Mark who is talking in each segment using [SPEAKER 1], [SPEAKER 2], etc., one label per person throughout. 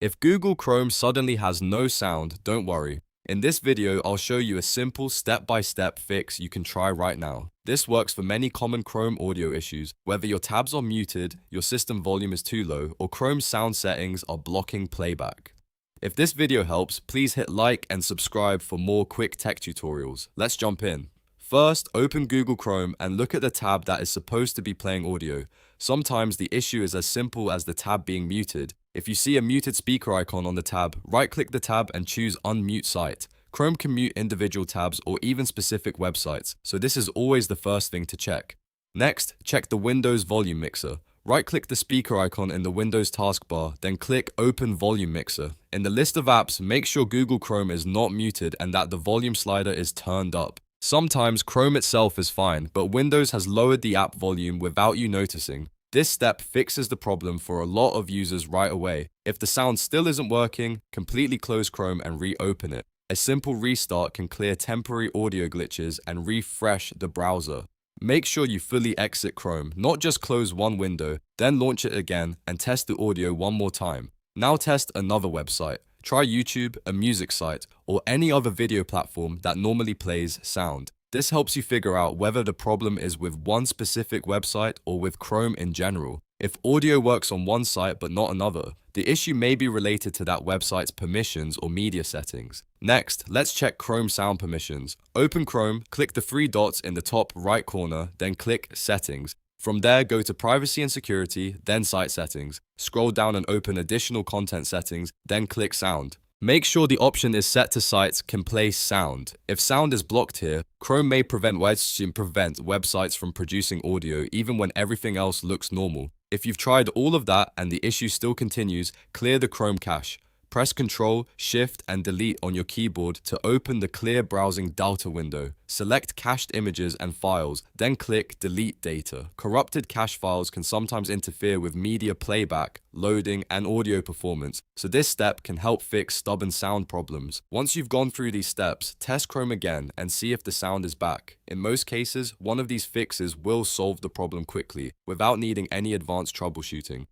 [SPEAKER 1] If Google Chrome suddenly has no sound, don't worry. In this video, I'll show you a simple step-by-step fix you can try right now. This works for many common Chrome audio issues, whether your tabs are muted, your system volume is too low, or Chrome's sound settings are blocking playback. If this video helps, please hit like and subscribe for more quick tech tutorials. Let's jump in. First, open Google Chrome and look at the tab that is supposed to be playing audio. Sometimes the issue is as simple as the tab being muted. If you see a muted speaker icon on the tab, right-click the tab and choose Unmute Site. Chrome can mute individual tabs or even specific websites, so this is always the first thing to check. Next, check the Windows volume mixer. Right-click the speaker icon in the Windows taskbar, then click Open Volume Mixer. In the list of apps, make sure Google Chrome is not muted and that the volume slider is turned up. Sometimes Chrome itself is fine, but Windows has lowered the app volume without you noticing. This step fixes the problem for a lot of users right away. If the sound still isn't working, completely close Chrome and reopen it. A simple restart can clear temporary audio glitches and refresh the browser. Make sure you fully exit Chrome, not just close one window, then launch it again and test the audio one more time. Now test another website. Try YouTube, a music site, or any other video platform that normally plays sound. This helps you figure out whether the problem is with one specific website or with Chrome in general. If audio works on one site but not another, the issue may be related to that website's permissions or media settings. Next, let's check Chrome sound permissions. Open Chrome, click the three dots in the top right corner, then click Settings. From there, go to Privacy and Security, then Site Settings. Scroll down and open Additional Content Settings, then click Sound. Make sure the option is set to sites can play sound. If sound is blocked here, Chrome may prevent websites from producing audio even when everything else looks normal. If you've tried all of that and the issue still continues, clear the Chrome cache. Press Ctrl, Shift, and Delete on your keyboard to open the Clear Browsing Data window. Select cached images and files, then click Delete Data. Corrupted cache files can sometimes interfere with media playback, loading, and audio performance, so this step can help fix stubborn sound problems. Once you've gone through these steps, test Chrome again and see if the sound is back. In most cases, one of these fixes will solve the problem quickly, without needing any advanced troubleshooting.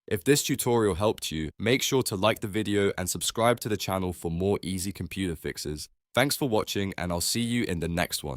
[SPEAKER 1] If this tutorial helped you, make sure to like the video and subscribe to the channel for more easy computer fixes. Thanks for watching, and I'll see you in the next one.